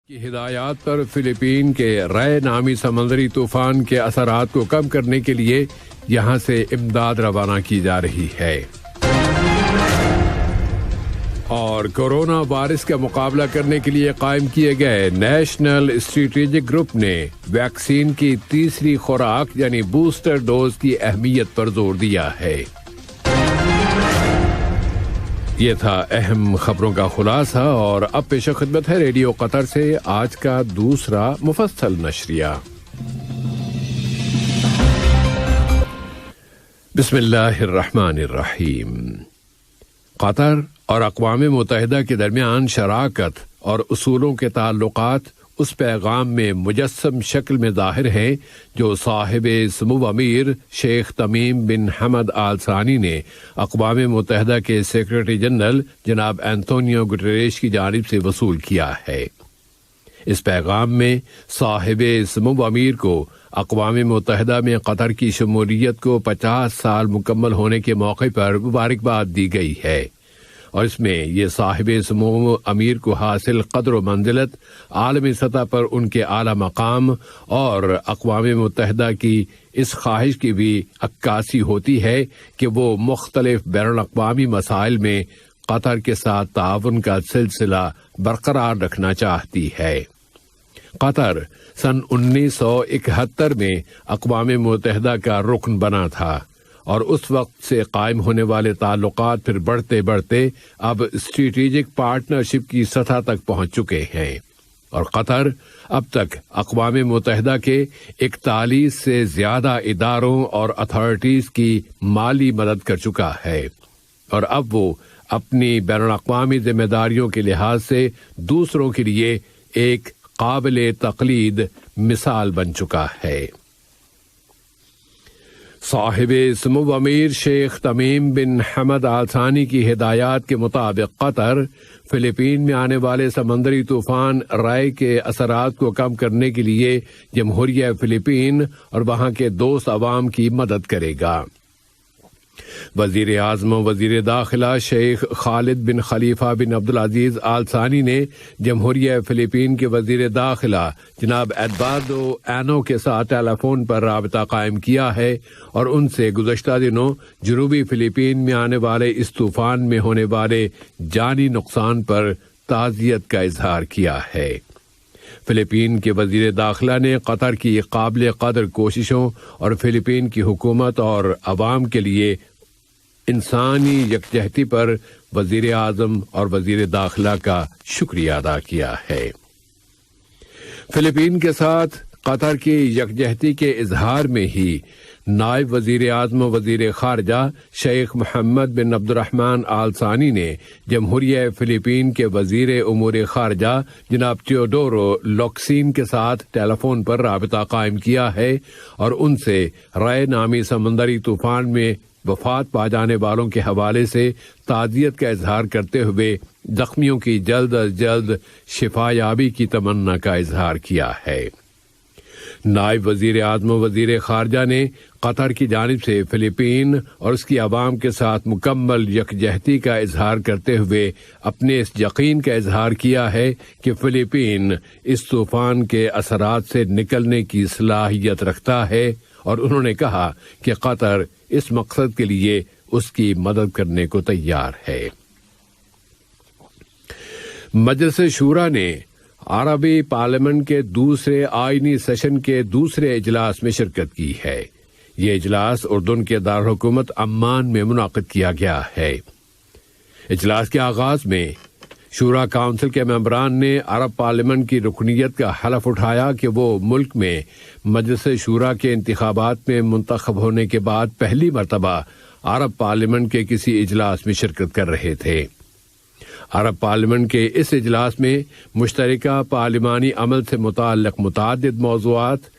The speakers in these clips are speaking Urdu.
کی ہدایات پر فلپین کے رے نامی سمندری طوفان کے اثرات کو کم کرنے کے لیے یہاں سے امداد روانہ کی جا رہی ہے۔ اور کورونا وائرس کا مقابلہ کرنے کے لیے قائم کیے گئے نیشنل اسٹریٹجک گروپ نے ویکسین کی تیسری خوراک یعنی بوسٹر ڈوز کی اہمیت پر زور دیا ہے۔ یہ تھا اہم خبروں کا خلاصہ، اور اب پیش خدمت ہے ریڈیو قطر سے آج کا دوسرا مفصل نشریہ۔ بسم اللہ الرحمن الرحیم۔ قطر اور اقوام متحدہ کے درمیان شراکت اور اصولوں کے تعلقات اس پیغام میں مجسم شکل میں ظاہر ہیں جو صاحب سمو امیر شیخ تمیم بن حمد آل ثانی نے اقوام متحدہ کے سیکرٹری جنرل جناب اینتونیو گٹریرس کی جانب سے وصول کیا ہے۔ اس پیغام میں صاحب سمو امیر کو اقوام متحدہ میں قطر کی شمولیت کو 50 سال مکمل ہونے کے موقع پر مبارکباد دی گئی ہے، اور اس میں یہ صاحب سمو امیر کو حاصل قدر و منزلت، عالمی سطح پر ان کے اعلی مقام اور اقوام متحدہ کی اس خواہش کی بھی عکاسی ہوتی ہے کہ وہ مختلف بین الاقوامی مسائل میں قطر کے ساتھ تعاون کا سلسلہ برقرار رکھنا چاہتی ہے۔ قطر سن 1971 میں اقوام متحدہ کا رکن بنا تھا، اور اس وقت سے قائم ہونے والے تعلقات پھر بڑھتے بڑھتے اب اسٹریٹجک پارٹنرشپ کی سطح تک پہنچ چکے ہیں، اور قطر اب تک اقوام متحدہ کے 41 سے زیادہ اداروں اور اتھارٹیز کی مالی مدد کر چکا ہے، اور اب وہ اپنی بین الاقوامی ذمہ داریوں کے لحاظ سے دوسروں کے لیے ایک قابل تقلید مثال بن چکا ہے۔ صاحب سمو امیر شیخ تمیم بن حمد آل ثانی کی ہدایات کے مطابق قطر فلپین میں آنے والے سمندری طوفان رے کے اثرات کو کم کرنے کے لیے جمہوریہ فلپین اور وہاں کے دوست عوام کی مدد کرے گا۔ وزیر اعظم و وزیر داخلہ شیخ خالد بن خلیفہ بن عبدالعزیز آل ثانی نے جمہوریہ فلپین کے وزیر داخلہ جناب ایڈوارڈو اینو کے ساتھ ٹیلی فون پر رابطہ قائم کیا ہے، اور ان سے گزشتہ دنوں جنوبی فلپین میں آنے والے اس طوفان میں ہونے والے جانی نقصان پر تعزیت کا اظہار کیا ہے۔ فلپین کے وزیر داخلہ نے قطر کی قابل قدر کوششوں اور فلپین کی حکومت اور عوام کے لیے انسانی یکجہتی پر وزیر اعظم اور وزیر داخلہ کا شکریہ ادا کیا ہے۔ فلپین کے ساتھ قطر کی یکجہتی کے اظہار میں ہی نائب وزیر اعظم و وزیر خارجہ شیخ محمد بن عبد الرحمن آل ثانی نے جمہوریہ فلپین کے وزیر امور خارجہ جناب تیوڈورو لوکسین کے ساتھ ٹیلی فون پر رابطہ قائم کیا ہے، اور ان سے رے نامی سمندری طوفان میں وفات پا جانے والوں کے حوالے سے تعزیت کا اظہار کرتے ہوئے زخمیوں کی جلد از جلد شفا یابی کی تمنا کا اظہار کیا ہے۔ نائب وزیر اعظم و وزیر خارجہ نے قطر کی جانب سے فلپین اور اس کی عوام کے ساتھ مکمل یکجہتی کا اظہار کرتے ہوئے اپنے اس یقین کا اظہار کیا ہے کہ فلپین اس طوفان کے اثرات سے نکلنے کی صلاحیت رکھتا ہے، اور انہوں نے کہا کہ قطر اس مقصد کے لیے اس کی مدد کرنے کو تیار ہے۔ مجلس شورا نے عربی پارلیمنٹ کے دوسرے آئینی سیشن کے دوسرے اجلاس میں شرکت کی ہے۔ یہ اجلاس اردن کے دارالحکومت عمان میں منعقد کیا گیا ہے۔ اجلاس کے آغاز میں شورا کونسل کے ممبران نے عرب پارلیمنٹ کی رکنیت کا حلف اٹھایا کہ وہ ملک میں مجلس شورا کے انتخابات میں منتخب ہونے کے بعد پہلی مرتبہ عرب پارلیمنٹ کے کسی اجلاس میں شرکت کر رہے تھے۔ عرب پارلیمنٹ کے اس اجلاس میں مشترکہ پارلیمانی عمل سے متعلق متعدد موضوعات،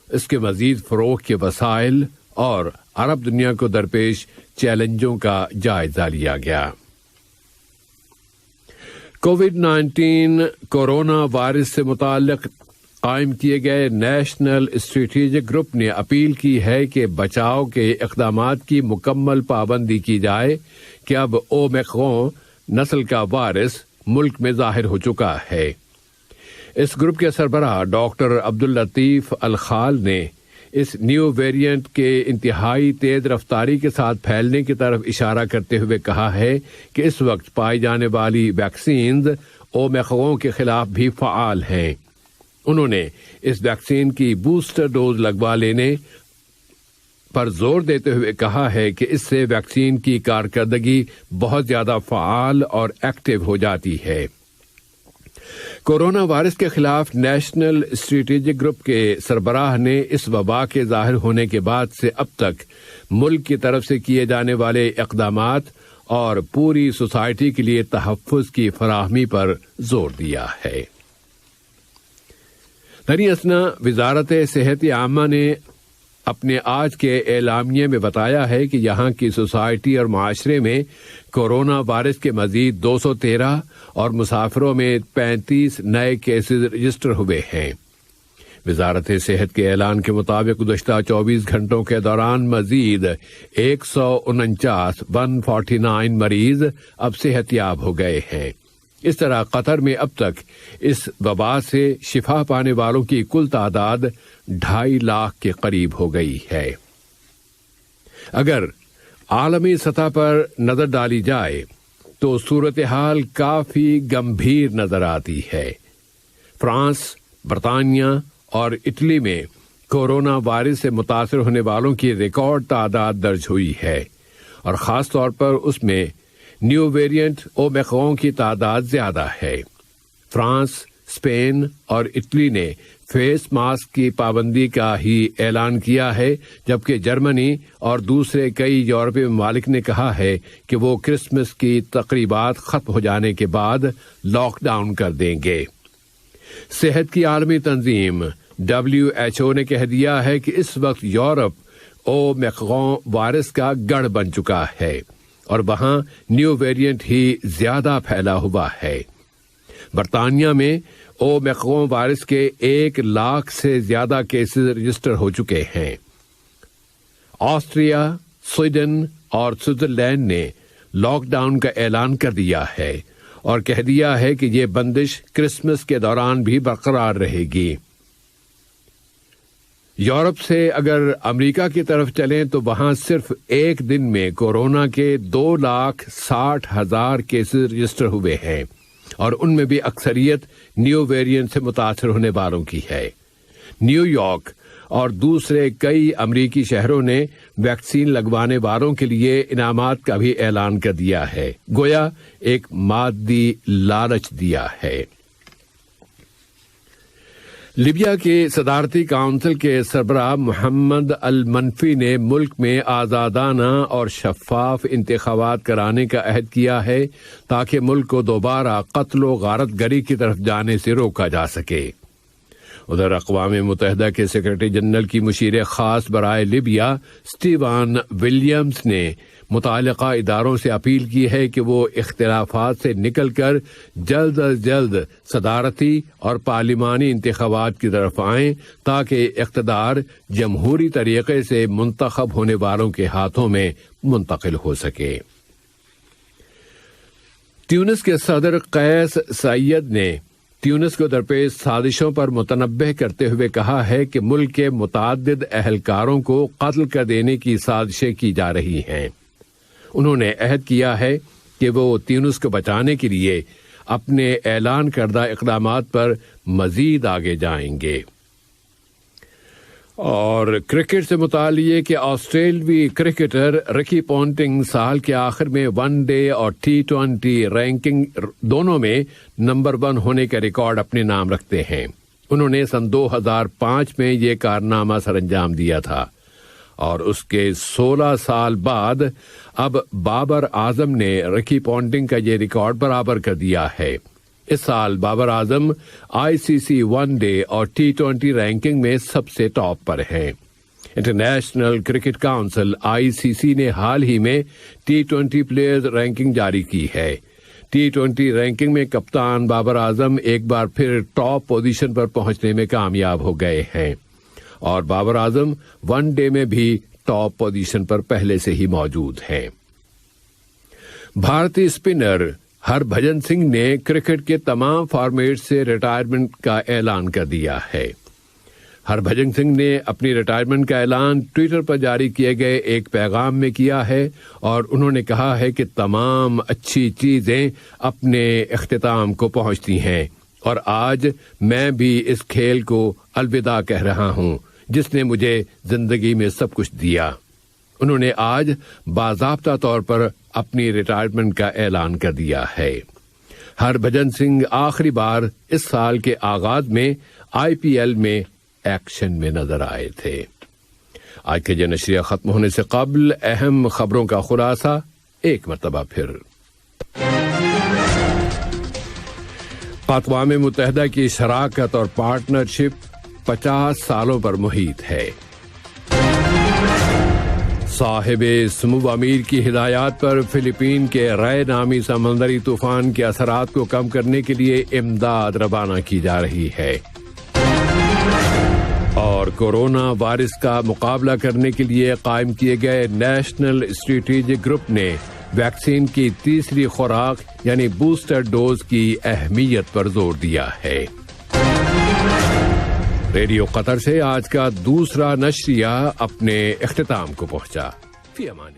اس کے مزید فروغ کے وسائل اور عرب دنیا کو درپیش چیلنجوں کا جائزہ لیا گیا۔ کووڈ-19 کورونا وائرس سے متعلق قائم کیے گئے نیشنل اسٹریٹجک گروپ نے اپیل کی ہے کہ بچاؤ کے اقدامات کی مکمل پابندی کی جائے کہ اب اومیکرون نسل کا وائرس ملک میں ظاہر ہو چکا ہے۔ اس گروپ کے سربراہ ڈاکٹر عبداللطیف الخال نے اس نیو ویریئنٹ کے انتہائی تیز رفتاری کے ساتھ پھیلنے کی طرف اشارہ کرتے ہوئے کہا ہے کہ اس وقت پائی جانے والی ویکسینز اومیکرون کے خلاف بھی فعال ہیں۔ انہوں نے اس ویکسین کی بوسٹر ڈوز لگوا لینے پر زور دیتے ہوئے کہا ہے کہ اس سے ویکسین کی کارکردگی بہت زیادہ فعال اور ایکٹیو ہو جاتی ہے۔ کورونا وائرس کے خلاف نیشنل اسٹریٹجک گروپ کے سربراہ نے اس وبا کے ظاہر ہونے کے بعد سے اب تک ملک کی طرف سے کیے جانے والے اقدامات اور پوری سوسائٹی کے لیے تحفظ کی فراہمی پر زور دیا ہے۔ دریں اثنا وزارت صحت عامہ نے اپنے آج کے اعلامیے میں بتایا ہے کہ یہاں کی سوسائٹی اور معاشرے میں کورونا وائرس کے مزید 213 اور مسافروں میں 35 نئے کیسز رجسٹر ہوئے ہیں۔ وزارت صحت کے اعلان کے مطابق گزشتہ 24 گھنٹوں کے دوران مزید 149 مریض اب صحت یاب ہو گئے ہیں۔ اس طرح قطر میں اب تک اس وبا سے شفا پانے والوں کی کل تعداد 2.5 لاکھ کے قریب ہو گئی ہے۔ اگر عالمی سطح پر نظر ڈالی جائے تو صورتحال کافی گمبھیر نظر آتی ہے۔ فرانس، برطانیہ اور اٹلی میں کورونا وائرس سے متاثر ہونے والوں کی ریکارڈ تعداد درج ہوئی ہے، اور خاص طور پر اس میں نیو ویریئنٹ اومیکرون کی تعداد زیادہ ہے۔ فرانس، اسپین اور اٹلی نے فیس ماسک کی پابندی کا ہی اعلان کیا ہے، جبکہ جرمنی اور دوسرے کئی یورپی ممالک نے کہا ہے کہ وہ کرسمس کی تقریبات ختم ہو جانے کے بعد لاک ڈاؤن کر دیں گے۔ صحت کی عالمی تنظیم WHO نے کہہ دیا ہے کہ اس وقت یورپ اومیکرون وائرس کا گڑھ بن چکا ہے اور وہاں نیو ویریئنٹ ہی زیادہ پھیلا ہوا ہے۔ برطانیہ میں اومیکرون وائرس کے 1 لاکھ سے زیادہ کیسز رجسٹر ہو چکے ہیں۔ آسٹریا، سویڈن اور سوئٹزرلینڈ نے لاک ڈاؤن کا اعلان کر دیا ہے اور کہہ دیا ہے کہ یہ بندش کرسمس کے دوران بھی برقرار رہے گی۔ یورپ سے اگر امریکہ کی طرف چلیں تو وہاں صرف ایک دن میں کورونا کے 2,60,000 کیسز رجسٹر ہوئے ہیں، اور ان میں بھی اکثریت نیو ویریئنٹ سے متاثر ہونے والوں کی ہے۔ نیو یارک اور دوسرے کئی امریکی شہروں نے ویکسین لگوانے والوں کے لیے انعامات کا بھی اعلان کر دیا ہے، گویا ایک مادی لالچ دیا ہے۔ لیبیا کے صدارتی کونسل کے سربراہ محمد المنفی نے ملک میں آزادانہ اور شفاف انتخابات کرانے کا عہد کیا ہے تاکہ ملک کو دوبارہ قتل و غارت گری کی طرف جانے سے روکا جا سکے۔ ادھر اقوام متحدہ کے سیکرٹری جنرل کی مشیر خاص برائے لیبیا اسٹیون ولیمز نے متعلقہ اداروں سے اپیل کی ہے کہ وہ اختلافات سے نکل کر جلد از جلد صدارتی اور پارلیمانی انتخابات کی طرف آئیں تاکہ اقتدار جمہوری طریقے سے منتخب ہونے والوں کے ہاتھوں میں منتقل ہو سکے۔ تیونس کے صدر قیس سعید نے تیونس کو درپیش سازشوں پر متنبہ کرتے ہوئے کہا ہے کہ ملک کے متعدد اہلکاروں کو قتل کر دینے کی سازشیں کی جا رہی ہیں۔ انہوں نے عہد کیا ہے کہ وہ تیونس کو بچانے کے لیے اپنے اعلان کردہ اقدامات پر مزید آگے جائیں گے۔ اور کرکٹ سے متعلق کہ آسٹریلوی کرکٹر رکی پونٹنگ سال کے آخر میں ون ڈے اور T20 رینکنگ دونوں میں نمبر 1 ہونے کا ریکارڈ اپنے نام رکھتے ہیں۔ انہوں نے سن 2005 میں یہ کارنامہ سر انجام دیا تھا، اور اس کے 16 سال بعد اب بابر اعظم نے رکی پونٹنگ کا یہ ریکارڈ برابر کر دیا ہے۔ اس سال Babar Azam ICC one day اور T20 رینکنگ میں سب سے ٹاپ پر ہیں۔ انٹرنیشنل کرکٹ کونسل ICC نے حال ہی میں T20 پلیئرز رینکنگ جاری کی ہے۔ T20 رینکنگ میں کپتان بابر اعظم ایک بار پھر ٹاپ پوزیشن پر پہنچنے میں کامیاب ہو گئے ہیں، اور بابر اعظم ون ڈے میں بھی ٹاپ پوزیشن پر پہلے سے ہی موجود ہیں۔ بھارتی اسپنر ہربھجن سنگھ نے کرکٹ کے تمام فارمیٹ سے ریٹائرمنٹ کا اعلان کر دیا ہے۔ ہربھجن سنگھ نے اپنی ریٹائرمنٹ کا اعلان ٹویٹر پر جاری کیے گئے ایک پیغام میں کیا ہے اور انہوں نے کہا ہے کہ تمام اچھی چیزیں اپنے اختتام کو پہنچتی ہیں اور آج میں بھی اس کھیل کو الوداع کہہ رہا ہوں جس نے مجھے زندگی میں سب کچھ دیا۔ انہوں نے آج باضابطہ طور پر اپنی ریٹائرمنٹ کا اعلان کر دیا ہے۔ ہربھجن سنگھ آخری بار اس سال کے آغاز میں IPL میں ایکشن میں نظر آئے تھے۔ آج کے نشریہ ختم ہونے سے قبل اہم خبروں کا خلاصہ ایک مرتبہ پھر۔ اقوام متحدہ کی شراکت اور پارٹنرشپ 50 سالوں پر محیط ہے۔ صاحب سمو امیر کی ہدایات پر فلپین کے رے نامی سمندری طوفان کے اثرات کو کم کرنے کے لیے امداد روانہ کی جا رہی ہے۔ اور کورونا وائرس کا مقابلہ کرنے کے لیے قائم کیے گئے نیشنل اسٹریٹجک گروپ نے ویکسین کی تیسری خوراک یعنی بوسٹر ڈوز کی اہمیت پر زور دیا ہے۔ ریڈیو قطر سے آج کا دوسرا نشریہ اپنے اختتام کو پہنچا۔ فی امان اللہ۔